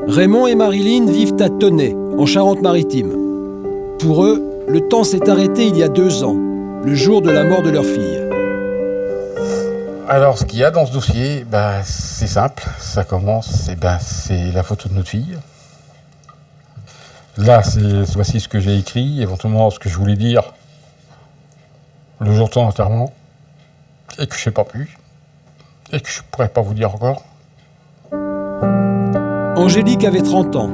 Raymond et Marilyn vivent à Tenay, en Charente-Maritime. Pour eux, le temps s'est arrêté il y a 2 ans, le jour de la mort de leur fille. Alors, ce qu'il y a dans ce dossier, c'est simple. Ça commence, c'est la photo de notre fille. Là, voici ce que j'ai écrit, éventuellement ce que je voulais dire le jour de son enterrement, et que je ne sais pas plus, et que je ne pourrais pas vous dire encore. Angélique avait 30 ans.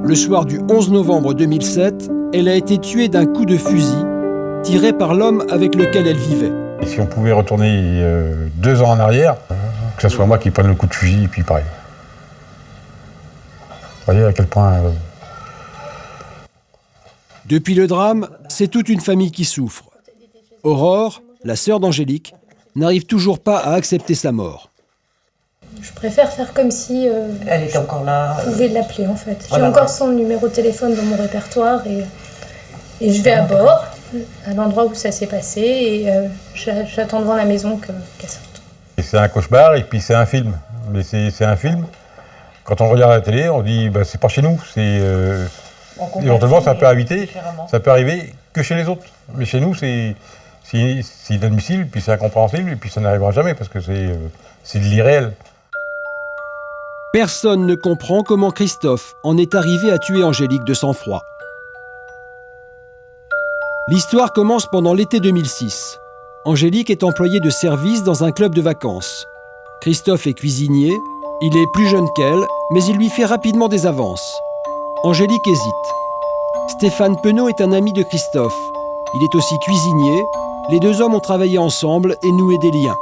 Le soir du 11 novembre 2007, elle a été tuée d'un coup de fusil tiré par l'homme avec lequel elle vivait. Et si on pouvait retourner 2 ans en arrière, que ce soit moi qui prenne le coup de fusil, et puis pareil. Vous voyez à quel point... Depuis le drame, c'est toute une famille qui souffre. Aurore, la sœur d'Angélique, n'arrive toujours pas à accepter sa mort. Je préfère faire comme si elle était encore là. Je pouvais l'appeler en fait. Voilà. J'ai encore son numéro de téléphone dans mon répertoire et je vais à bord, à l'endroit où ça s'est passé, et j'attends devant la maison qu'elle sorte. Et c'est un cauchemar et puis c'est un film. Mais c'est un film. Quand on regarde la télé, on dit c'est pas chez nous. Éventuellement ça peut arriver que chez les autres. Mais chez nous c'est inadmissible, puis c'est incompréhensible, et puis ça n'arrivera jamais parce que c'est de l'irréel. Personne ne comprend comment Christophe en est arrivé à tuer Angélique de sang-froid. L'histoire commence pendant l'été 2006. Angélique est employée de service dans un club de vacances. Christophe est cuisinier, il est plus jeune qu'elle, mais il lui fait rapidement des avances. Angélique hésite. Stéphane Penaud est un ami de Christophe. Il est aussi cuisinier. Les 2 hommes ont travaillé ensemble et noué des liens.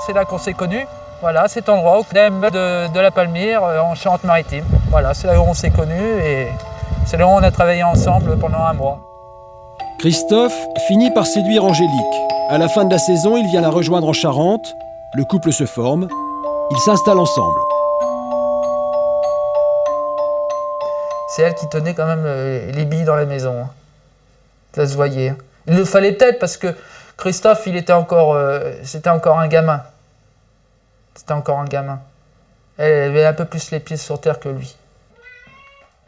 C'est là qu'on s'est connus. Voilà, cet endroit, au CNEM de la Palmyre, en Charente-Maritime. Voilà, c'est là où on s'est connus et c'est là où on a travaillé ensemble pendant 1 mois. Christophe finit par séduire Angélique. À la fin de la saison, il vient la rejoindre en Charente. Le couple se forme. Ils s'installent ensemble. C'est elle qui tenait quand même les billes dans la maison. Ça se voyait. Il le fallait peut-être parce que Christophe, c'était encore un gamin. C'était encore un gamin. Elle avait un peu plus les pieds sur terre que lui.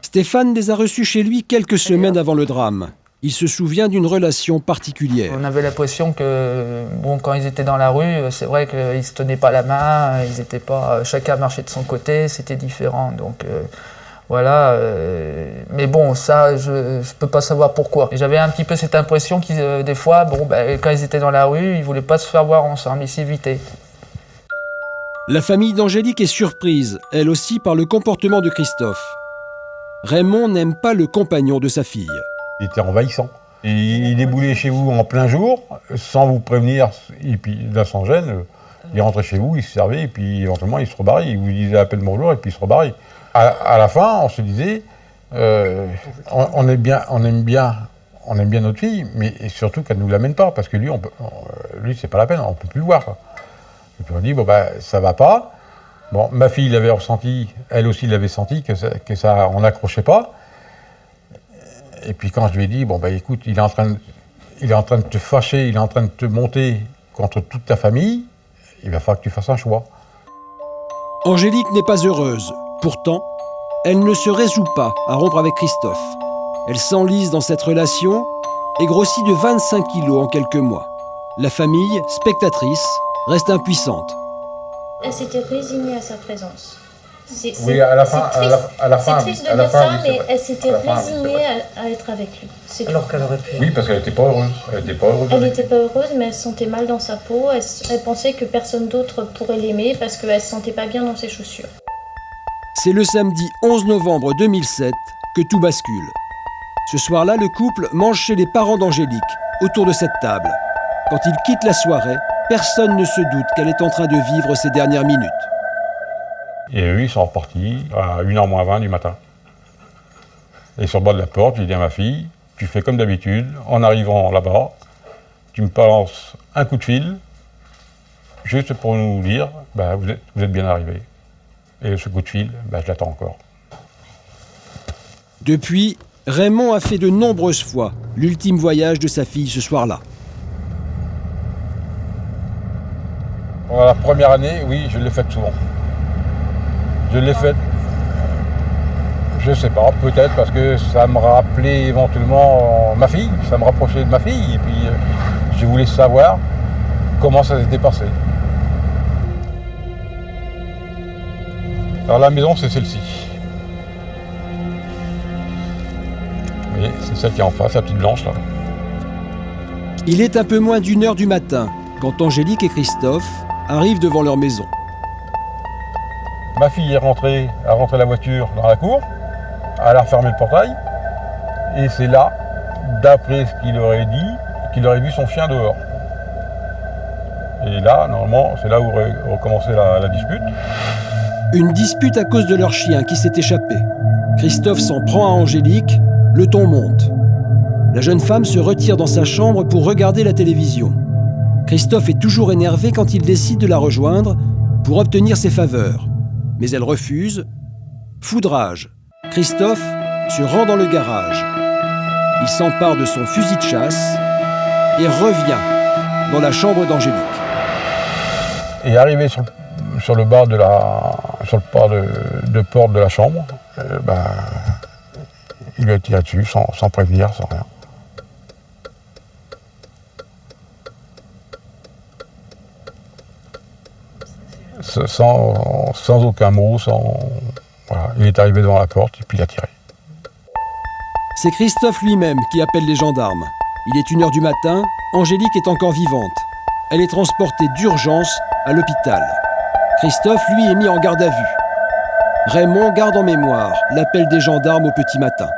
Stéphane les a reçus chez lui quelques semaines avant le drame. Il se souvient d'une relation particulière. On avait l'impression que, quand ils étaient dans la rue, c'est vrai qu'ils ne se tenaient pas la main, ils étaient pas, chacun marchait de son côté, c'était différent. Donc voilà, mais bon, ça, je ne peux pas savoir pourquoi. Et j'avais un petit peu cette impression qu'ils, des fois, quand ils étaient dans la rue, ils ne voulaient pas se faire voir ensemble, ils s'évitaient. La famille d'Angélique est surprise, elle aussi, par le comportement de Christophe. Raymond n'aime pas le compagnon de sa fille. Il était envahissant. Et il déboulait chez vous en plein jour, sans vous prévenir, et puis là, sans gêne. Il rentrait chez vous, il se servait, et puis éventuellement, il se rebarrait. Il vous disait à peine bonjour, et puis il se rebarrait. À la fin, on se disait, on aime bien notre fille, mais surtout qu'elle ne nous l'amène pas, parce que lui, c'est pas la peine, on ne peut plus le voir. Quoi. Et puis on dit, ça va pas. Bon, ma fille l'avait ressenti, elle aussi l'avait senti, que ça, on n'accrochait pas. Et puis quand je lui ai dit, écoute, il est en train de te fâcher, il est en train de te monter contre toute ta famille, il va falloir que tu fasses un choix. Angélique n'est pas heureuse. Pourtant, elle ne se résout pas à rompre avec Christophe. Elle s'enlise dans cette relation et grossit de 25 kilos en quelques mois. La famille, spectatrice, reste impuissante. Elle s'était résignée à sa présence. Oui, à la fin. C'est triste de dire ça, mais elle s'était résignée à être avec lui. Alors qu'elle aurait pu. Oui, parce qu'elle n'était pas heureuse. Elle n'était pas heureuse, mais elle se sentait mal dans sa peau. Elle pensait que personne d'autre pourrait l'aimer parce qu'elle se sentait pas bien dans ses chaussures. C'est le samedi 11 novembre 2007 que tout bascule. Ce soir-là, le couple mange chez les parents d'Angélique, autour de cette table. Quand ils quittent la soirée, personne ne se doute qu'elle est en train de vivre ses dernières minutes. Et eux, ils sont repartis à 1h moins 20 du matin. Et sur le bas de la porte, j'ai dit à ma fille, tu fais comme d'habitude, en arrivant là-bas, tu me balances un coup de fil, juste pour nous dire, vous êtes bien arrivés. Et ce coup de fil, je l'attends encore. Depuis, Raymond a fait de nombreuses fois l'ultime voyage de sa fille ce soir-là. Pendant la première année, oui, je l'ai faite souvent. Je l'ai faite Je sais pas, peut-être parce que ça me rappelait éventuellement ma fille, ça me rapprochait de ma fille, et puis je voulais savoir comment ça s'était passé. Alors la maison, c'est celle-ci. Vous voyez, c'est celle qui est en face, la petite blanche là. Il est un peu moins d'1h du matin quand Angélique et Christophe arrivent devant leur maison. Ma fille a rentré la voiture dans la cour, elle a refermé le portail, et c'est là, d'après ce qu'il aurait dit, qu'il aurait vu son chien dehors. Et là, normalement, c'est là où recommençait la dispute. Une dispute à cause de leur chien qui s'est échappé. Christophe s'en prend à Angélique, le ton monte. La jeune femme se retire dans sa chambre pour regarder la télévision. Christophe est toujours énervé quand il décide de la rejoindre pour obtenir ses faveurs. Mais elle refuse. Foudrage. Christophe se rend dans le garage. Il s'empare de son fusil de chasse et revient dans la chambre d'Angélique. Et arrivé sur le bas de porte de la chambre, il lui a tiré dessus sans prévenir, sans rien. Sans aucun mot, voilà. Il est arrivé devant la porte et puis il a tiré. C'est Christophe lui-même qui appelle les gendarmes. Il est 1h du matin, Angélique est encore vivante. Elle est transportée d'urgence à l'hôpital. Christophe, lui, est mis en garde à vue. Raymond garde en mémoire l'appel des gendarmes au petit matin.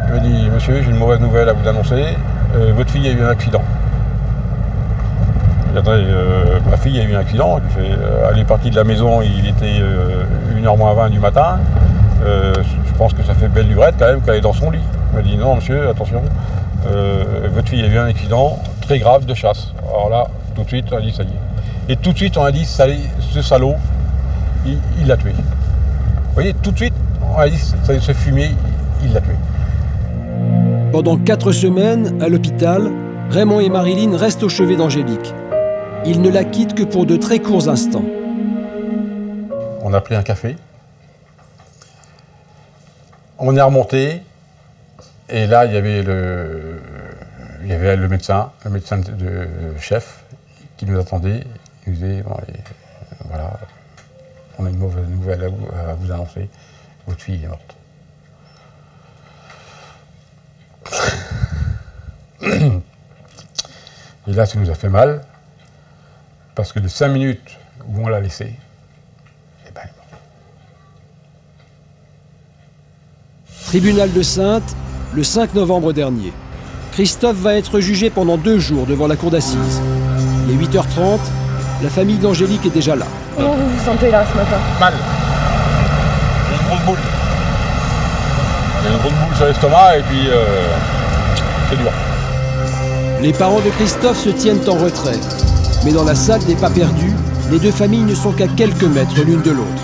Il m'a dit « Monsieur, j'ai une mauvaise nouvelle à vous annoncer. Votre fille a eu un accident. » Ma fille a eu un accident. Elle est partie de la maison, il était 1h moins 20 du matin. Je pense que ça fait belle lurette quand même qu'elle est dans son lit. Il m'a dit « Non, monsieur, attention. Votre fille a eu un accident très grave de chasse. » Alors là, tout de suite, on a dit « Ça y est. » Et tout de suite, on a dit « Ce salaud, il l'a tué. » Vous voyez, tout de suite, on a dit « Ce fumier, il l'a tué. » Pendant 4 semaines, à l'hôpital, Raymond et Marilyn restent au chevet d'Angélique. Ils ne la quittent que pour de très courts instants. On a pris un café. On est remonté. Et là, il y avait le médecin de chef qui nous attendait. Il nous disait, voilà, on a une mauvaise nouvelle à vous annoncer. Votre fille est morte. Et là, ça nous a fait mal, parce que les 5 minutes où on l'a laissée, elle est morte. Tribunal de Saintes, le 5 novembre dernier. Christophe va être jugé pendant 2 jours devant la cour d'assises. Il est 8h30, la famille d'Angélique est déjà là. Comment vous vous sentez là ce matin? Mal. J'ai une grosse boule. J'ai une grosse boule sur l'estomac et puis c'est dur. Les parents de Christophe se tiennent en retrait. Mais dans la salle des pas perdus, les 2 familles ne sont qu'à quelques mètres l'une de l'autre.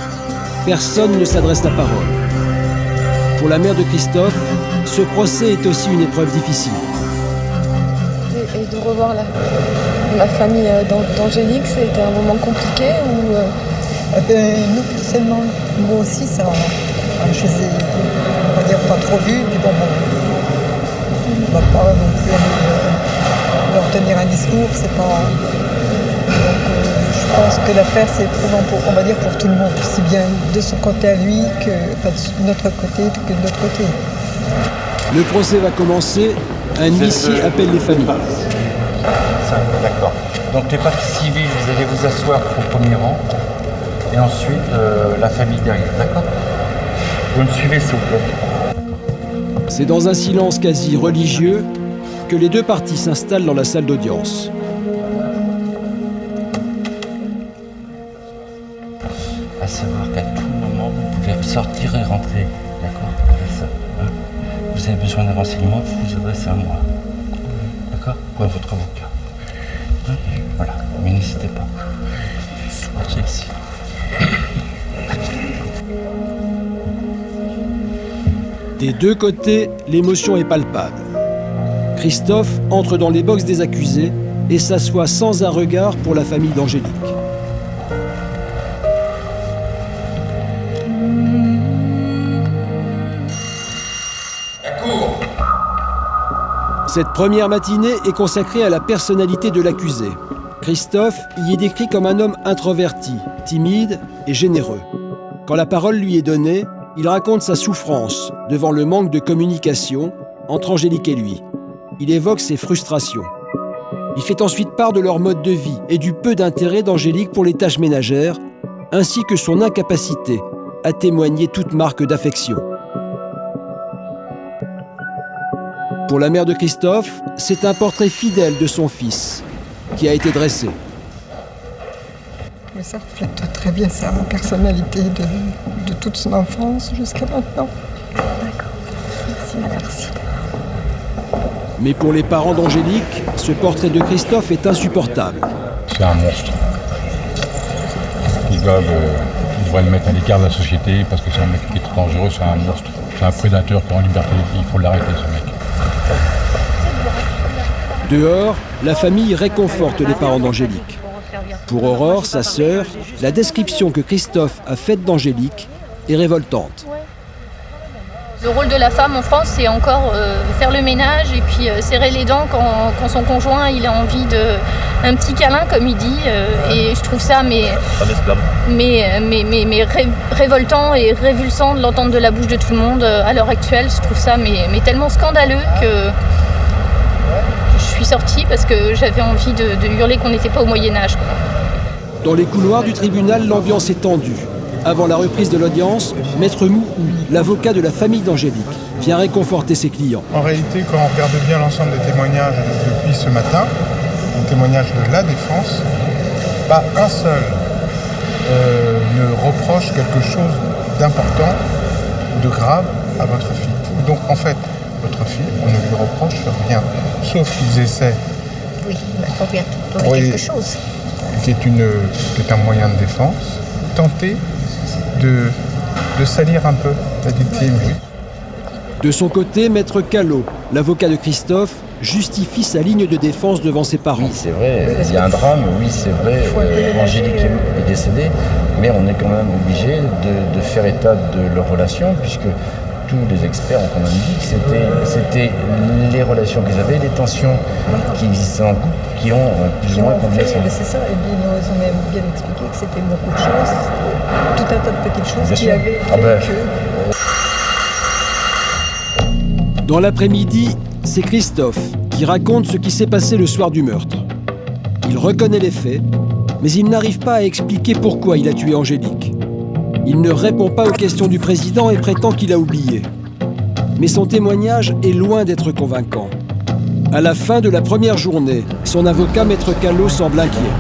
Personne ne s'adresse la parole. Pour la mère de Christophe, ce procès est aussi une épreuve difficile. Et de revoir la famille d'Angélique, ça a été un moment compliqué ou Nous, personnellement, moi aussi, ça, je les ai, on va dire, pas trop vus, mais bon, on va pas non plus aller leur tenir un discours, c'est pas... Donc, je pense que l'affaire, c'est éprouvant on va dire, pour tout le monde, aussi bien de son côté à lui que de notre côté que de notre côté. Le procès va commencer. Un huissier appelle les familles. Ça, d'accord. Donc les parties civiles, vous allez vous asseoir au premier rang. Et ensuite, la famille derrière, d'accord? Vous me suivez, s'il vous plaît. C'est dans un silence quasi religieux que les 2 parties s'installent dans la salle d'audience. À savoir qu'à tout moment, vous pouvez sortir et rentrer, d'accord? Vous avez besoin d'un renseignement, vous vous adressez à moi. D'accord? Ou à votre avocat. Voilà, mais n'hésitez pas. Marchez ici. Des 2 côtés, l'émotion est palpable. Christophe entre dans les boxes des accusés et s'assoit sans un regard pour la famille d'Angélique. Cette première matinée est consacrée à la personnalité de l'accusé. Christophe y est décrit comme un homme introverti, timide et généreux. Quand la parole lui est donnée, il raconte sa souffrance devant le manque de communication entre Angélique et lui. Il évoque ses frustrations. Il fait ensuite part de leur mode de vie et du peu d'intérêt d'Angélique pour les tâches ménagères, ainsi que son incapacité à témoigner toute marque d'affection. Pour la mère de Christophe, c'est un portrait fidèle de son fils qui a été dressé. Mais ça reflète très bien sa personnalité de toute son enfance jusqu'à maintenant. D'accord. Merci. Mais pour les parents d'Angélique, ce portrait de Christophe est insupportable. C'est un monstre. Ils devraient le mettre à l'écart de la société parce que c'est un mec qui est trop dangereux, c'est un monstre. C'est un prédateur qui est en liberté. Il faut l'arrêter, ce mec. Dehors, la famille réconforte les parents d'Angélique. Pour Aurore, sa sœur, la description que Christophe a faite d'Angélique est révoltante. Le rôle de la femme en France, c'est encore faire le ménage et puis serrer les dents quand son conjoint il a envie d'un petit câlin, comme il dit. Et je trouve ça révoltant et révulsant de l'entendre de la bouche de tout le monde à l'heure actuelle. Je trouve ça mais tellement scandaleux que je suis sortie parce que j'avais envie de hurler qu'on n'était pas au Moyen-Âge. Dans les couloirs du tribunal, l'ambiance est tendue. Avant la reprise de l'audience, Maître Mouhou, l'avocat de la famille d'Angélique, vient réconforter ses clients. En réalité, quand on regarde bien l'ensemble des témoignages depuis ce matin, les témoignages de la défense, pas un seul ne reproche quelque chose d'important ou de grave à votre fille. Donc en fait, votre fille, on ne lui reproche rien, sauf qu'ils essaient... Oui, il faut bien trouver quelque chose. Qui est un moyen de défense, tenter de salir un peu la victime. Oui. De son côté, Maître Callot, l'avocat de Christophe, justifie sa ligne de défense devant ses parents. Oui, c'est vrai, il y a un drame, oui, c'est vrai, Angélique est décédée, mais on est quand même obligé de faire état de leur relation, puisque tous les experts ont quand même dit que c'était les relations qu'ils avaient, les tensions qui existaient en couple, qui ont plus ou moins conduit. C'est ça, et puis ils nous ont même bien expliqué que c'était beaucoup de choses, tout un tas de petites choses qui avaient fait que... Dans l'après-midi, c'est Christophe qui raconte ce qui s'est passé le soir du meurtre. Il reconnaît les faits, mais il n'arrive pas à expliquer pourquoi il a tué Angélique. Il ne répond pas aux questions du président et prétend qu'il a oublié. Mais son témoignage est loin d'être convaincant. À la fin de la première journée, son avocat, Maître Callot, semble inquiet.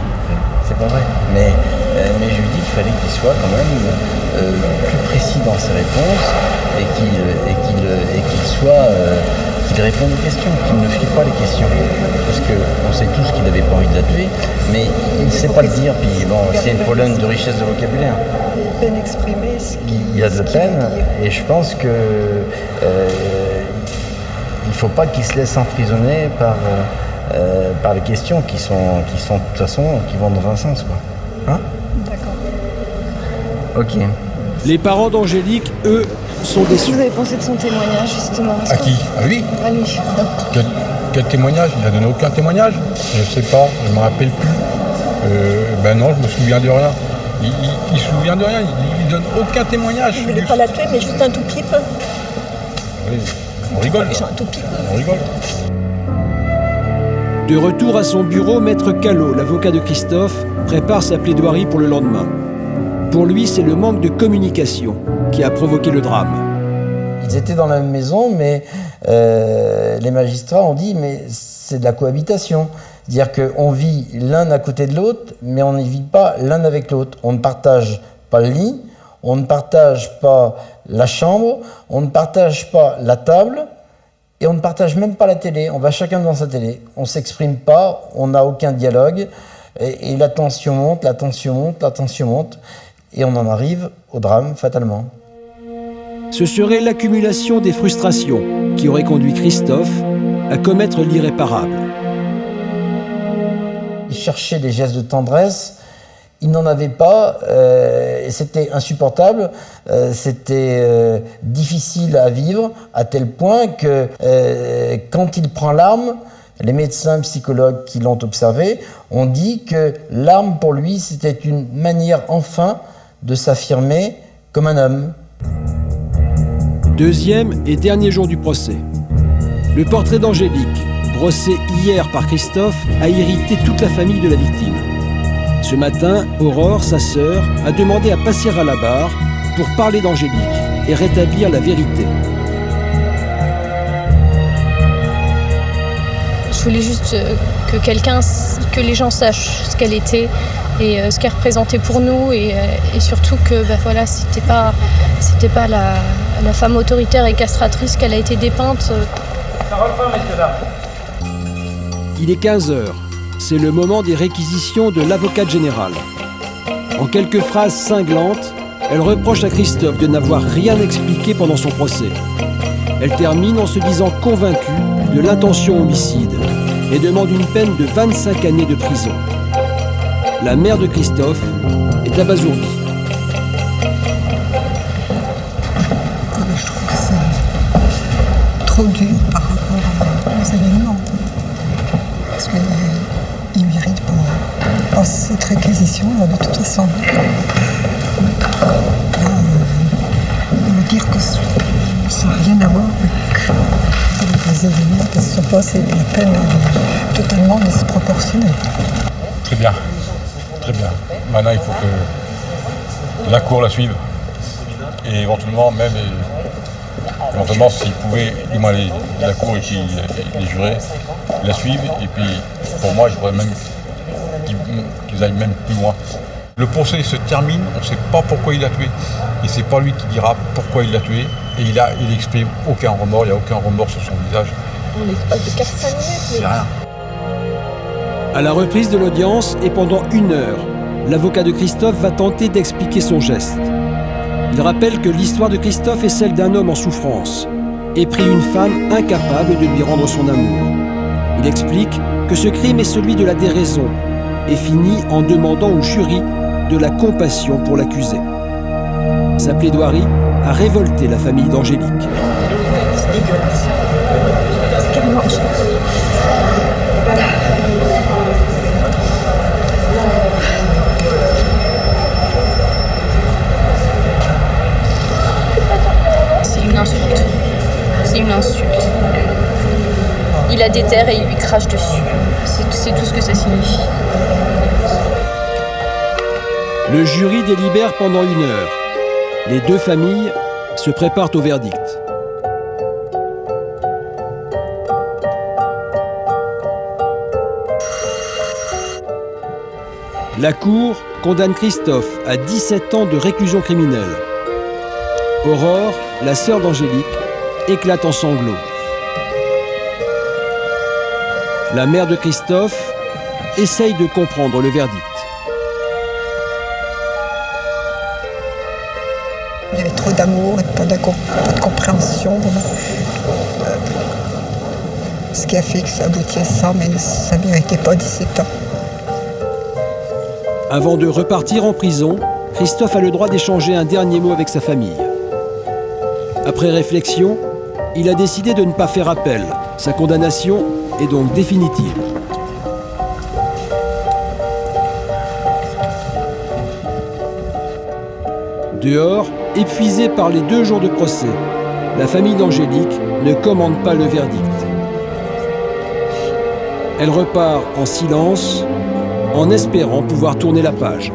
C'est pas vrai, mais je lui dis qu'il fallait qu'il soit quand même plus précis dans ses réponses et qu'il réponde aux questions, qu'il ne fuit pas les questions. Parce qu'on sait tous qu'il n'avait pas envie de la tuer, mais il ne sait pas le dire. Puis bon, c'est un problème de richesse de vocabulaire. Peine exprimée, il y a de la peine, et je pense que il ne faut pas qu'il se laisse emprisonner par les questions qui sont de toute façon qui vont dans un sens, quoi. Hein? D'accord. Ok. Les parents d'Angélique, eux, sont Qu'est-ce que déçus. vous avez pensé de son témoignage, justement? À qui? À lui? À lui. Quel témoignage? Il n'a donné aucun témoignage? Je ne sais pas, je ne me rappelle plus. Ben non, je me souviens de rien. Il se souvient de rien, il donne aucun témoignage. Je ne voulais pas la tuer, mais juste un tout petit peu. Oui, on rigole. Juste un tout petit peu. On rigole. De retour à son bureau, Maître Callot, l'avocat de Christophe, prépare sa plaidoirie pour le lendemain. Pour lui, c'est le manque de communication qui a provoqué le drame. Ils étaient dans la même maison, mais les magistrats ont dit mais c'est de la cohabitation. C'est-à-dire qu'on vit l'un à côté de l'autre, mais on ne vit pas l'un avec l'autre. On ne partage pas le lit, on ne partage pas la chambre, on ne partage pas la table, et on ne partage même pas la télé. On va chacun devant sa télé. On ne s'exprime pas, on n'a aucun dialogue, et la tension monte, la tension monte, la tension monte, et on en arrive au drame, fatalement. Ce serait l'accumulation des frustrations qui aurait conduit Christophe à commettre l'irréparable. Il cherchait des gestes de tendresse, il n'en avait pas, et c'était insupportable, c'était difficile à vivre, à tel point que quand il prend l'arme, les médecins, psychologues qui l'ont observé ont dit que l'arme pour lui, c'était une manière enfin de s'affirmer comme un homme. Deuxième et dernier jour du procès. Le portrait d'Angélique, brossé hier par Christophe, a irrité toute la famille de la victime. Ce matin, Aurore, sa sœur, a demandé à passer à la barre pour parler d'Angélique et rétablir la vérité. Je voulais juste que les gens sachent ce qu'elle était et ce qu'elle représentait pour nous et surtout que voilà, c'était pas la femme autoritaire et castratrice qu'elle a été dépeinte. Il est 15h. C'est le moment des réquisitions de l'avocate générale. En quelques phrases cinglantes, elle reproche à Christophe de n'avoir rien expliqué pendant son procès. Elle termine en se disant convaincue de l'intention homicide et demande une peine de 25 années de prison. La mère de Christophe est abasourdie. Je trouve que c'est trop dur par rapport aux événements. Parce qu'il mérite pas cette réquisition de toute façon. Me dire que ça n'a rien à voir avec les événements qui se sont passés, la peine est totalement disproportionnée. Très bien, très bien. Maintenant, il faut que la Cour la suive. Et éventuellement, s'ils pouvaient, du moins la Cour et puis les jurés, la suivent. Et puis, pour moi, je voudrais même qu'ils aillent même plus loin. Le procès se termine, on ne sait pas pourquoi il l'a tué. Et c'est pas lui qui dira pourquoi il l'a tué. Et il exprime aucun remords, il n'y a aucun remords sur son visage. On est de 4-5 minutes. C'est rien. À la reprise de l'audience et pendant 1 heure, l'avocat de Christophe va tenter d'expliquer son geste. Il rappelle que l'histoire de Christophe est celle d'un homme en souffrance, épris une femme incapable de lui rendre son amour. Il explique que ce crime est celui de la déraison et finit en demandant au jury de la compassion pour l'accusé. Sa plaidoirie a révolté la famille d'Angélique. C'est dégueulasse. Qu'elle mange. C'est une insulte. C'est une insulte. Il la déterre et il lui crache dessus. C'est tout ce que ça signifie. Le jury délibère pendant 1 heure. Les 2 familles se préparent au verdict. La Cour condamne Christophe à 17 ans de réclusion criminelle. Aurore, la sœur d'Angélique, éclate en sanglots. La mère de Christophe essaye de comprendre le verdict. Il y avait trop d'amour et pas de compréhension. Ce qui a fait que ça aboutit à ça, mais ça ne méritait pas 17 ans. Avant de repartir en prison, Christophe a le droit d'échanger un dernier mot avec sa famille. Après réflexion, il a décidé de ne pas faire appel. Sa condamnation est donc définitive. Dehors, épuisée par les 2 jours de procès, la famille d'Angélique ne commande pas le verdict. Elle repart en silence, en espérant pouvoir tourner la page.